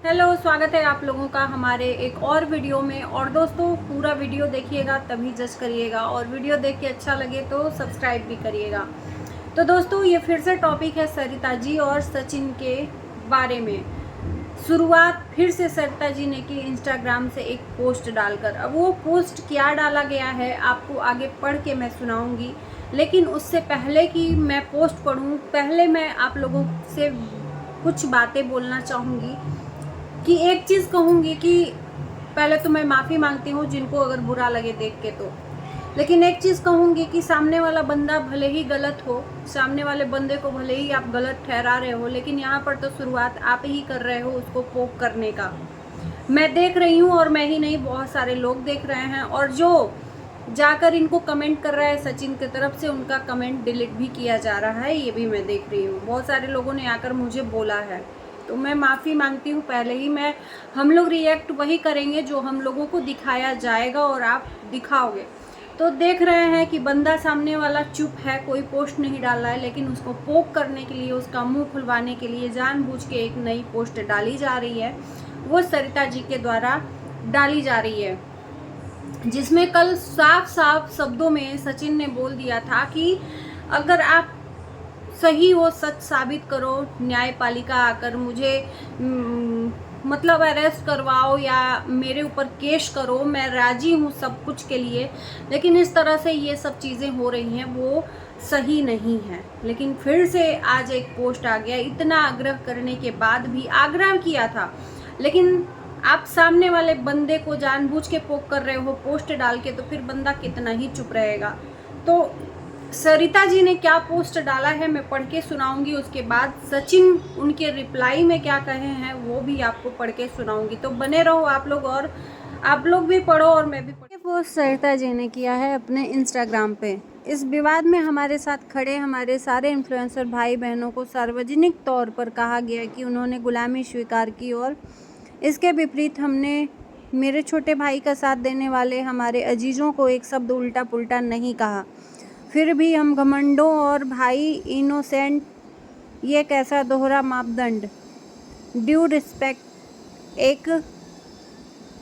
Hello, स्वागत है आप लोगों का हमारे एक और वीडियो में। और दोस्तों, पूरा वीडियो देखिएगा तभी जज करिएगा, और वीडियो देख के अच्छा लगे तो सब्सक्राइब भी करिएगा। तो दोस्तों, ये फिर से टॉपिक है सरिता जी और सचिन के बारे में। शुरुआत फिर से सरिता जी ने की इंस्टाग्राम से एक पोस्ट डालकर। अब वो पोस्ट क्या डाला गया है आपको आगे पढ़ के मैं सुनाऊंगी, लेकिन उससे पहले कि मैं पोस्ट पढ़ूं, पहले मैं आप लोगों से कुछ बातें बोलना चाहूँगी। कि एक चीज़ कहूँगी कि पहले तो मैं माफ़ी मांगती हूँ जिनको अगर बुरा लगे देख के तो, लेकिन एक चीज़ कहूँगी कि सामने वाला बंदा भले ही गलत हो, सामने वाले बंदे को भले ही आप गलत ठहरा रहे हो, लेकिन यहाँ पर तो शुरुआत आप ही कर रहे हो उसको पोक करने का। मैं देख रही हूँ, और मैं ही नहीं, बहुत सारे लोग देख रहे हैं। और जो जाकर इनको कमेंट कर रहा है सचिन की तरफ से, उनका कमेंट डिलीट भी किया जा रहा है, ये भी मैं देख रही हूँ। बहुत सारे लोगों ने आकर मुझे बोला है, तो मैं माफ़ी मांगती हूँ पहले ही। हम लोग रिएक्ट वही करेंगे जो हम लोगों को दिखाया जाएगा और आप दिखाओगे। तो देख रहे हैं कि बंदा सामने वाला चुप है, कोई पोस्ट नहीं डाल रहा है, लेकिन उसको पोक करने के लिए, उसका मुंह खुलवाने के लिए जानबूझ के एक नई पोस्ट डाली जा रही है। वो सरिता जी के द्वारा डाली जा रही है, जिसमें कल साफ साफ शब्दों में सचिन ने बोल दिया था कि अगर आप सही हो, सच साबित करो, न्यायपालिका आकर मुझे मतलब अरेस्ट करवाओ या मेरे ऊपर केस करो, मैं राजी हूँ सब कुछ के लिए। लेकिन इस तरह से ये सब चीज़ें हो रही हैं, वो सही नहीं है। लेकिन फिर से आज एक पोस्ट आ गया। इतना आग्रह करने के बाद भी, आग्रह किया था, लेकिन आप सामने वाले बंदे को जानबूझ के पोक कर रहे हो पोस्ट डाल के, तो फिर बंदा कितना ही चुप रहेगा। तो सरिता जी ने क्या पोस्ट डाला है मैं पढ़ के सुनाऊंगी, उसके बाद सचिन उनके रिप्लाई में क्या कहे हैं वो भी आपको पढ़ के सुनाऊंगी। तो बने रहो आप लोग, और आप लोग भी पढ़ो और मैं भी पढ़ो। पोस्ट सरिता जी ने किया है अपने इंस्टाग्राम पे। इस विवाद में हमारे साथ खड़े हमारे सारे इन्फ्लुएंसर भाई बहनों को सार्वजनिक तौर पर कहा गया कि उन्होंने गुलामी स्वीकार की, और इसके विपरीत हमने मेरे छोटे भाई का साथ देने वाले हमारे अजीजों को एक शब्द उल्टा पुल्टा नहीं कहा। फिर भी हम घमंडों और भाई इनोसेंट, ये कैसा दोहरा मापदंड। ड्यू रिस्पेक्ट एक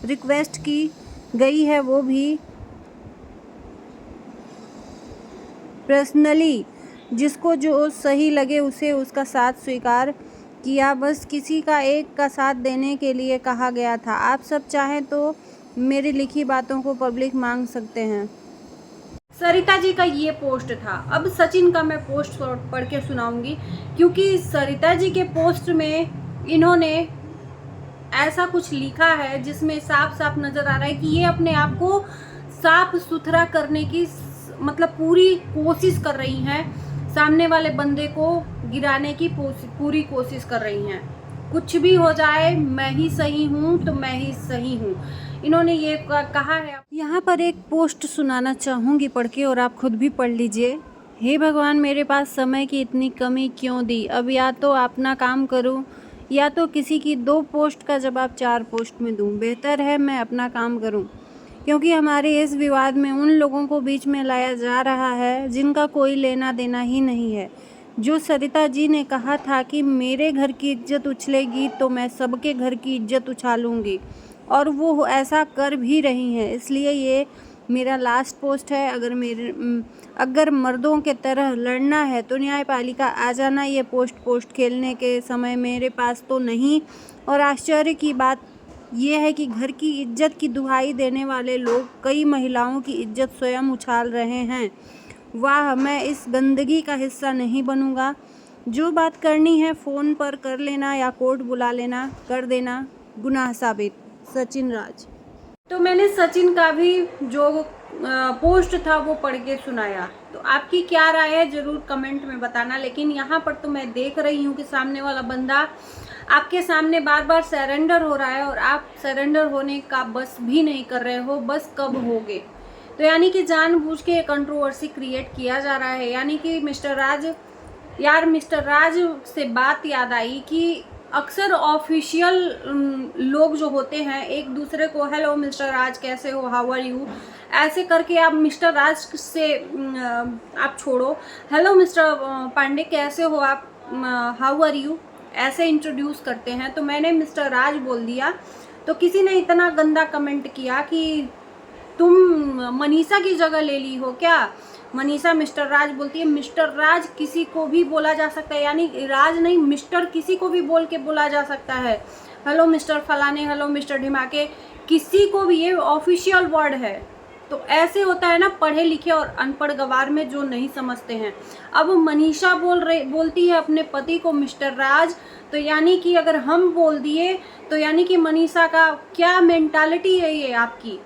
रिक्वेस्ट की गई है, वो भी पर्सनली, जिसको जो सही लगे उसे उसका साथ स्वीकार किया। बस किसी का एक का साथ देने के लिए कहा गया था। आप सब चाहें तो मेरी लिखी बातों को पब्लिक मांग सकते हैं। सरिता जी का ये पोस्ट था। अब सचिन का मैं पोस्ट पढ़ के सुनाऊंगी, क्योंकि सरिता जी के पोस्ट में इन्होंने ऐसा कुछ लिखा है जिसमें साफ साफ नजर आ रहा है कि ये अपने आप को साफ सुथरा करने की मतलब पूरी कोशिश कर रही हैं, सामने वाले बंदे को गिराने की पूरी कोशिश कर रही हैं। कुछ भी हो जाए, मैं ही सही हूँ तो मैं ही सही हूँ, इन्होंने ये कहा है। यहाँ पर एक पोस्ट सुनाना चाहूँगी पढ़ के, और आप खुद भी पढ़ लीजिए। हे भगवान, मेरे पास समय की इतनी कमी क्यों दी। अब या तो अपना काम करूँ या तो किसी की 2 पोस्ट का जवाब 4 पोस्ट में दूँ। बेहतर है मैं अपना काम करूँ, क्योंकि हमारे इस विवाद में उन लोगों को बीच में लाया जा रहा है जिनका कोई लेना देना ही नहीं है। जो सरिता जी ने कहा था कि मेरे घर की इज्जत उछलेगी तो मैं सबके घर की इज्जत उछालूंगी, और वो ऐसा कर भी रही हैं। इसलिए ये मेरा लास्ट पोस्ट है। अगर मर्दों के तरह लड़ना है तो न्यायपालिका आ जाना। ये पोस्ट खेलने के समय मेरे पास तो नहीं। और आश्चर्य की बात ये है कि घर की इज्जत की दुहाई देने वाले लोग कई महिलाओं की इज्जत स्वयं उछाल रहे हैं। वाह, मैं इस गंदगी का हिस्सा नहीं बनूंगा। जो बात करनी है फ़ोन पर कर लेना या कोर्ट बुला लेना, कर देना गुनाह साबित। सचिन राज। तो मैंने सचिन का भी जो पोस्ट था वो पढ़ के सुनाया। तो आपकी क्या राय है ज़रूर कमेंट में बताना। लेकिन यहाँ पर तो मैं देख रही हूँ कि सामने वाला बंदा आपके सामने बार बार सरेंडर हो रहा है, और आप सरेंडर होने का बस भी नहीं कर रहे हो। बस कब होगे? तो यानी कि जानबूझ के कंट्रोवर्सी क्रिएट किया जा रहा है। यानी कि मिस्टर राज से बात याद आई कि अक्सर ऑफिशियल लोग जो होते हैं एक दूसरे को हेलो मिस्टर राज कैसे हो, हाउ आर यू, ऐसे करके आप मिस्टर राज से आप छोड़ो, हेलो मिस्टर पांडे कैसे हो आप, हाउ आर यू, ऐसे इंट्रोड्यूस करते हैं। तो मैंने मिस्टर राज बोल दिया, तो किसी ने इतना गंदा कमेंट किया कि तुम मनीषा की जगह ले ली हो क्या। मनीषा मिस्टर राज बोलती है, मिस्टर राज किसी को भी बोला जा सकता है, यानी राज नहीं मिस्टर किसी को भी बोल के बोला जा सकता है। हेलो मिस्टर फलाने, हेलो मिस्टर ढिमाके, किसी को भी, ये ऑफिशियल वर्ड है। तो ऐसे होता है ना पढ़े लिखे और अनपढ़ गवार में, जो नहीं समझते हैं। अब मनीषा बोलती है अपने पति को मिस्टर राज, तो यानी कि अगर हम बोल दिए तो यानी कि मनीषा का क्या मेंटालिटी है ये आपकी।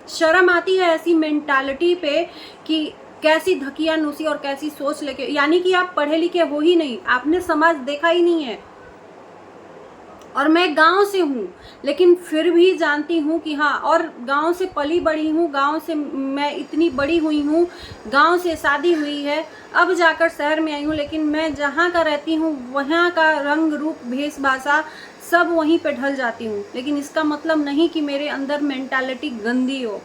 शर्म आती है ऐसी मेंटालिटी पे कि कैसी धकियानुसी और कैसी सोच लेके, यानी कि आप पढ़े लिखे हो ही नहीं, आपने समाज देखा ही नहीं है। और मैं गांव से हूँ, लेकिन फिर भी जानती हूँ कि हाँ, और गांव से पली बड़ी हूँ, गांव से मैं इतनी बड़ी हुई हूँ, गांव से शादी हुई है, अब जाकर शहर में आई हूँ, लेकिन मैं जहाँ का रहती हूँ वहाँ का रंग रूप भेष भाषा सब वहीं पे ढल जाती हूँ। लेकिन इसका मतलब नहीं कि मेरे अंदर मेंटालिटी गंदी हो।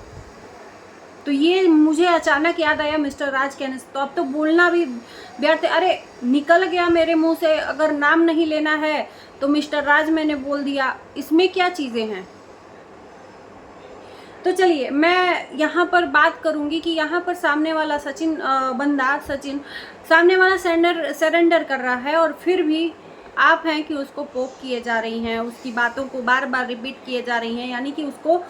तो ये मुझे अचानक याद आया मिस्टर राज कहने से, तो अब तो बोलना भी व्यर्थ है। अरे निकल गया मेरे मुंह से, अगर नाम नहीं लेना है तो मिस्टर राज मैंने बोल दिया, इसमें क्या चीज़ें हैं। तो चलिए मैं यहाँ पर बात करूँगी कि यहाँ पर सामने वाला सचिन सामने वाला सरेंडर कर रहा है, और फिर भी आप हैं कि उसको पोक किए जा रही हैं, उसकी बातों को बार बार रिपीट किए जा रही हैं, यानी कि उसको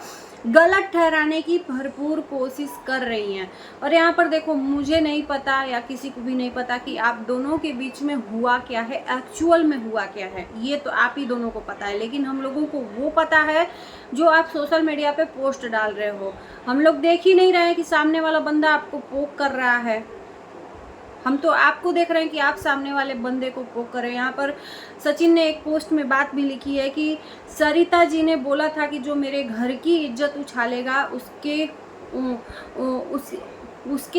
गलत ठहराने की भरपूर कोशिश कर रही हैं। और यहाँ पर देखो, मुझे नहीं पता या किसी को भी नहीं पता कि आप दोनों के बीच में हुआ क्या है, एक्चुअल में हुआ क्या है, ये तो आप ही दोनों को पता है। लेकिन हम लोगों को वो पता है जो आप सोशल मीडिया पे पोस्ट डाल रहे हो। हम लोग देख ही नहीं रहे हैं कि सामने वाला बंदा आपको पोक कर रहा है, हम तो आपको देख रहे हैं कि आप सामने वाले बंदे को पोक कर रहे हैं। यहाँ पर सचिन ने एक पोस्ट में बात भी लिखी है कि सरिता जी ने बोला था कि जो मेरे घर की इज्जत उछालेगा उसके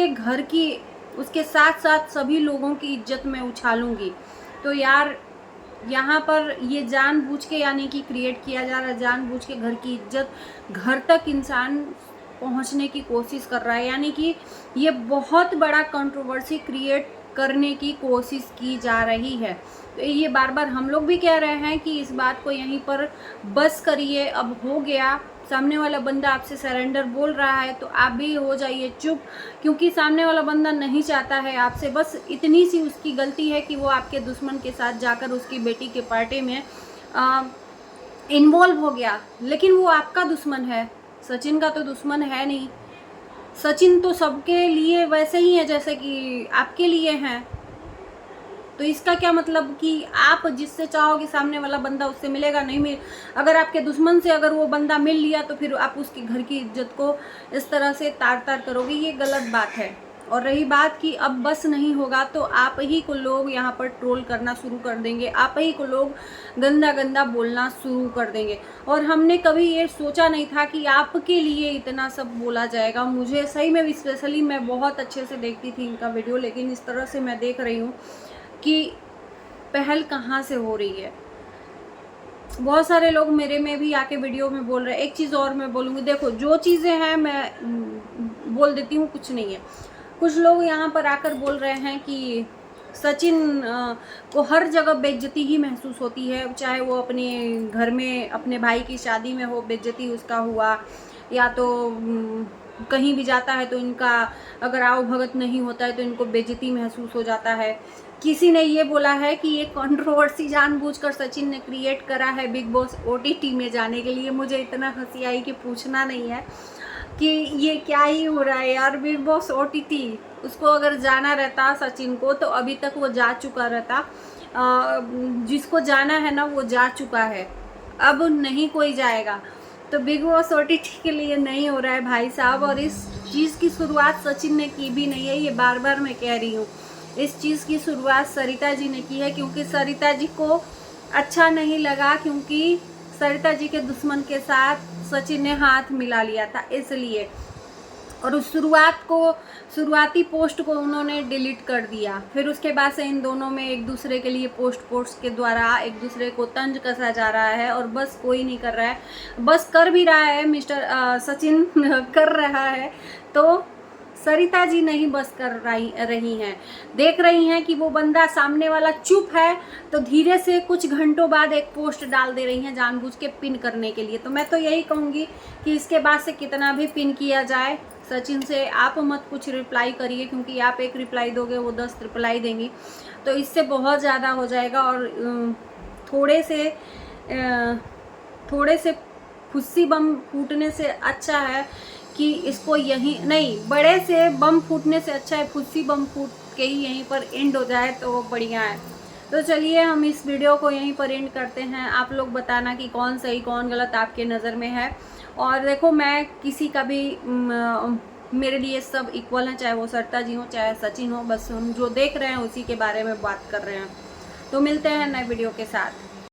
घर की, उसके साथ साथ सभी लोगों की इज्जत मैं उछालूंगी। तो यार यहाँ पर ये जानबूझ के यानी कि क्रिएट किया जा रहा है, जानबूझ के घर की इज्जत घर तक इंसान पहुंचने की कोशिश कर रहा है, यानी कि ये बहुत बड़ा कंट्रोवर्सी क्रिएट करने की कोशिश की जा रही है। तो ये बार बार हम लोग भी कह रहे हैं कि इस बात को यहीं पर बस करिए, अब हो गया। सामने वाला बंदा आपसे सरेंडर बोल रहा है तो आप भी हो जाइए चुप, क्योंकि सामने वाला बंदा नहीं चाहता है आपसे, बस इतनी सी उसकी गलती है कि वो आपके दुश्मन के साथ जाकर उसकी बेटी के पार्टी में इन्वॉल्व हो गया। लेकिन वो आपका दुश्मन है, सचिन का तो दुश्मन है नहीं। सचिन तो सबके लिए वैसे ही है जैसे कि आपके लिए हैं। तो इसका क्या मतलब कि आप जिससे चाहोगे सामने वाला बंदा उससे मिलेगा नहीं। अगर आपके दुश्मन से अगर वो बंदा मिल लिया तो फिर आप उसके घर की इज्जत को इस तरह से तार तार करोगे, ये गलत बात है। और रही बात कि अब बस नहीं होगा तो आप ही को लोग यहाँ पर ट्रोल करना शुरू कर देंगे, आप ही को लोग गंदा गंदा बोलना शुरू कर देंगे। और हमने कभी ये सोचा नहीं था कि आपके लिए इतना सब बोला जाएगा। मुझे सही में स्पेशली मैं बहुत अच्छे से देखती थी इनका वीडियो, लेकिन इस तरह से मैं देख रही हूँ कि पहल कहाँ से हो रही है। बहुत सारे लोग मेरे में भी आके वीडियो में बोल रहे हैं। एक चीज़ और मैं बोलूँगी, देखो जो चीज़ें हैं मैं बोल देती हूँ, कुछ नहीं है। कुछ लोग यहाँ पर आकर बोल रहे हैं कि सचिन को हर जगह बेइज्जती ही महसूस होती है, चाहे वो अपने घर में अपने भाई की शादी में हो बेइज्जती उसका हुआ, या तो कहीं भी जाता है तो इनका अगर आओ भगत नहीं होता है तो इनको बेइज्जती महसूस हो जाता है। किसी ने ये बोला है कि ये कंट्रोवर्सी जानबूझकर सचिन ने क्रिएट करा है बिग बॉस OTT में जाने के लिए। मुझे इतना हंसी आई कि पूछना नहीं है कि ये क्या ही हो रहा है यार। बिग बॉस OTT, उसको अगर जाना रहता सचिन को तो अभी तक वो जा चुका रहता। जिसको जाना है ना वो जा चुका है, अब नहीं कोई जाएगा। तो बिग बॉस OTT के लिए नहीं हो रहा है भाई साहब। और इस चीज़ की शुरुआत सचिन ने की भी नहीं है, ये बार बार मैं कह रही हूँ। इस चीज़ की शुरुआत सरिता जी ने की है, क्योंकि सरिता जी को अच्छा नहीं लगा, क्योंकि सरिता जी के दुश्मन के साथ सचिन ने हाथ मिला लिया था इसलिए। और उस शुरुआती पोस्ट को उन्होंने डिलीट कर दिया। फिर उसके बाद से इन दोनों में एक दूसरे के लिए पोस्ट के द्वारा एक दूसरे को तंज कसा जा रहा है, और बस कोई नहीं कर रहा है। बस कर भी रहा है मिस्टर सचिन कर रहा है तो सरिता जी नहीं बस कर रही हैं, देख रही हैं कि वो बंदा सामने वाला चुप है तो धीरे से कुछ घंटों बाद एक पोस्ट डाल दे रही हैं जानबूझ के पिन करने के लिए। तो मैं तो यही कहूँगी कि इसके बाद से कितना भी पिन किया जाए, सचिन से आप मत कुछ रिप्लाई करिए, क्योंकि आप एक रिप्लाई दोगे वो 10 रिप्लाई देंगी, तो इससे बहुत ज़्यादा हो जाएगा। और थोड़े से फुस्सी बम फूटने से अच्छा है कि इसको यहीं नहीं, बड़े से बम फूटने से अच्छा है फुस्सी बम फूट के ही यहीं पर एंड हो जाए तो वो बढ़िया है। तो चलिए हम इस वीडियो को यहीं पर एंड करते हैं। आप लोग बताना कि कौन सही कौन गलत आपके नज़र में है। और देखो, मैं किसी का भी मेरे लिए सब इक्वल हैं, चाहे वो सरिता जी हो चाहे सचिन हो, बस हम जो देख रहे हैं उसी के बारे में बात कर रहे हैं। तो मिलते हैं नए वीडियो के साथ।